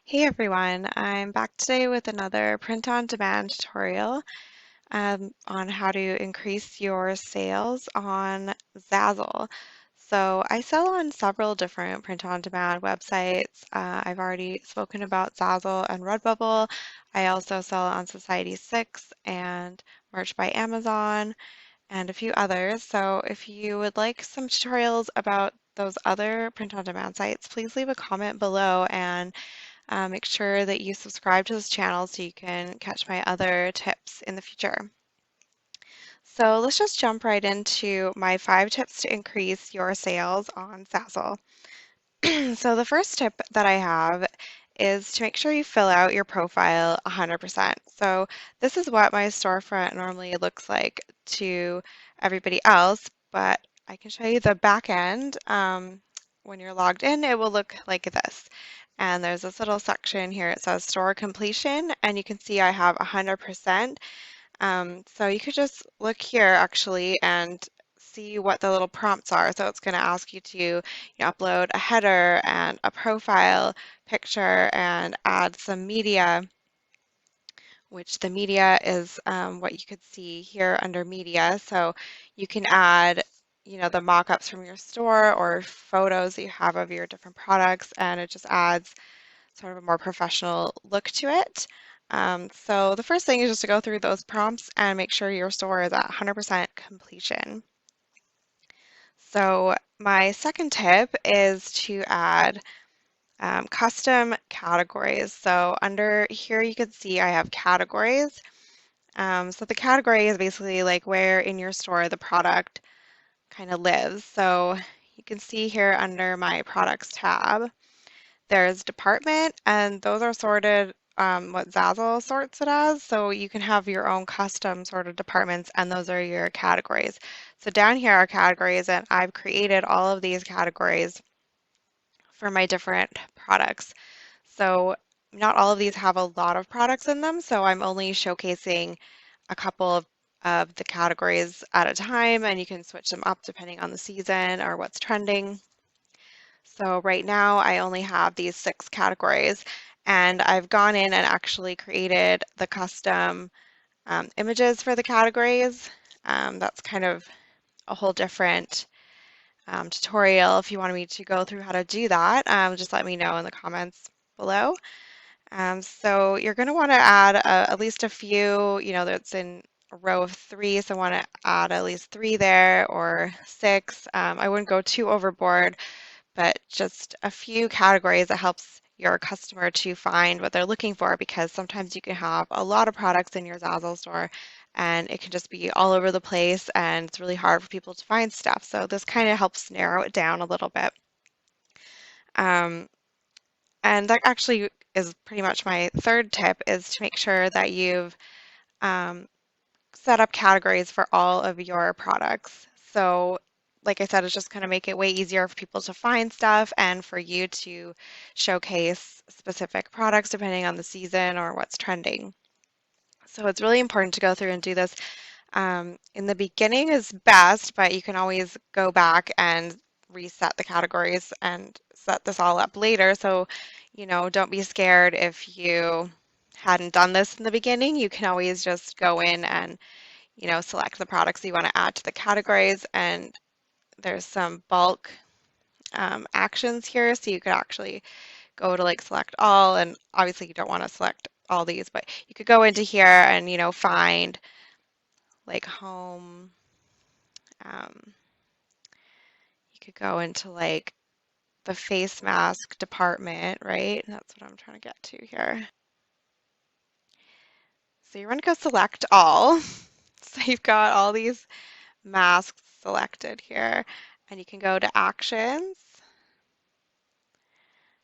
Hey everyone, I'm back today with another print-on-demand tutorial on how to increase your sales on Zazzle. So I sell on several different print-on-demand websites. I've already spoken about Zazzle and Redbubble. I also sell on Society6 and Merch by Amazon and a few others. So if you would like some tutorials about those other print-on-demand sites, please leave a comment below and make sure that you subscribe to this channel so you can catch my other tips in the future. So let's just jump right into my 5 tips to increase your sales on Zazzle. So the first tip that I have is to make sure you fill out your profile 100%. So this is what my storefront normally looks like to everybody else, but I can show you the back end. When you're logged in, it will look like this. And there's this little section here. It says store completion, and you can see I have 100%. So you could just look here actually and see what the little prompts are. So it's going to ask you to upload a header and a profile picture and add some media, which the media is what you could see here under media. So you can add the mock-ups from your store or photos that you have of your different products, and it just adds sort of a more professional look to it. So the first thing is just to go through those prompts and make sure your store is at 100% completion. So my second tip is to add custom categories. So under here you can see I have categories. So the category is basically like where in your store the product kind of lives. So you can see here under my products tab, there's department, and those are sorted what Zazzle sorts it as. So you can have your own custom sort of departments, and those are your categories. So down here are categories, and I've created all of these categories for my different products. So not all of these have a lot of products in them, so I'm only showcasing a couple of the categories at a time, and you can switch them up depending on the season or what's trending. So right now I only have these 6 categories, and I've gone in and actually created the custom images for the categories. That's kind of a whole different tutorial. If you wanted me to go through how to do that, just let me know in the comments below. So you're going to want to add at least a few, that's in a row of 3, so I want to add at least 3 there or 6. I wouldn't go too overboard, but just a few categories that helps your customer to find what they're looking for, because sometimes you can have a lot of products in your Zazzle store and it can just be all over the place and it's really hard for people to find stuff. So this kind of helps narrow it down a little bit. Um, and that actually is pretty much my third tip, is to make sure that you've um, set up categories for all of your products. So like I said, it's just going to make it way easier for people to find stuff and for you to showcase specific products depending on the season or what's trending. So it's really important to go through and do this. In the beginning is best, but you can always go back and reset the categories and set this all up later. So, don't be scared if you hadn't done this in the beginning. You can always just go in and select the products you want to add to the categories, and there's some bulk actions here, so you could actually go to like select all, and obviously you don't want to select all these, but you could go into here and find like home. You could go into like the face mask department, right? That's what I'm trying to get to here. So you're going to go select all. So you've got all these masks selected here, and you can go to actions,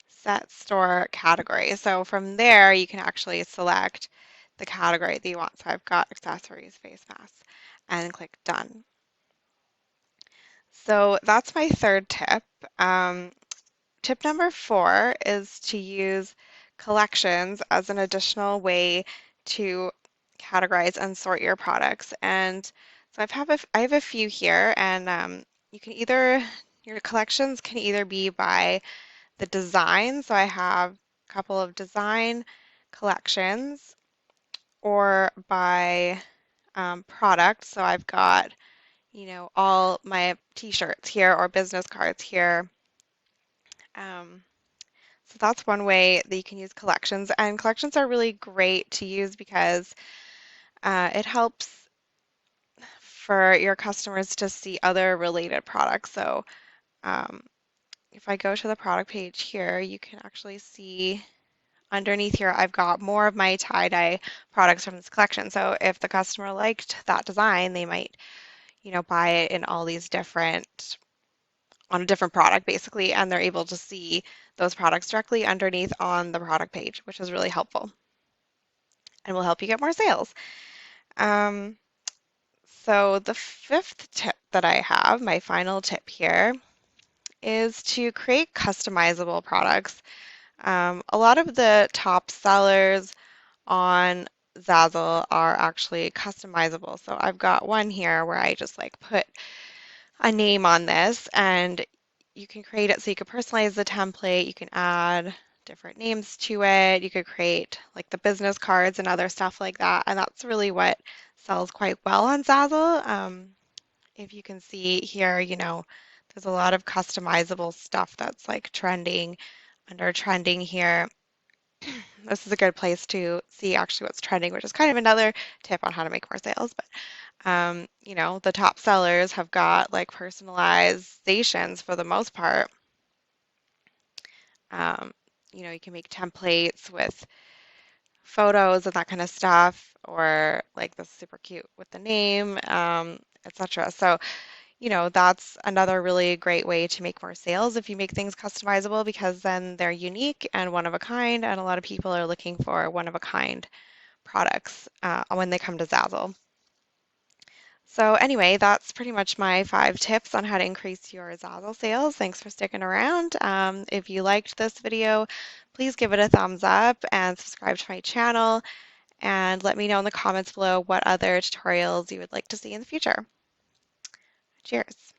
set store category. So from there, you can actually select the category that you want. So I've got accessories, face masks, and click done. So that's my third tip. Tip number 4 is to use collections as an additional way to categorize and sort your products. And so I have a few here, and you can your collections can either be by the design. So I have a couple of design collections or by product. So I've got, all my t-shirts here or business cards here. Um, so that's one way that you can use collections. And collections are really great to use because it helps for your customers to see other related products. So um, if I go to the product page here, you can actually see underneath here, I've got more of my tie-dye products from this collection. So if the customer liked that design, they might, buy it in all these different, on a different product basically, and they're able to see those products directly underneath on the product page, which is really helpful and will help you get more sales. Um, so the fifth tip that I have, my final tip here, is to create customizable products. A lot of the top sellers on Zazzle are actually customizable. So I've got one here where I just like put a name on this and you can create it so you can personalize the template, you can add different names to it, you could create like the business cards and other stuff like that. And that's really what sells quite well on Zazzle. If you can see here, there's a lot of customizable stuff that's like trending. Under trending here, this is a good place to see actually what's trending, which is kind of another tip on how to make more sales. But the top sellers have got like personalizations for the most part. Um, you can make templates with photos and that kind of stuff, or like this is super cute with the name, etc. So, that's another really great way to make more sales if you make things customizable because then they're unique and one of a kind, and a lot of people are looking for one of a kind products when they come to Zazzle. So anyway, that's pretty much my 5 tips on how to increase your Zazzle sales. Thanks for sticking around. If you liked this video, please give it a thumbs up and subscribe to my channel, and let me know in the comments below what other tutorials you would like to see in the future. Cheers.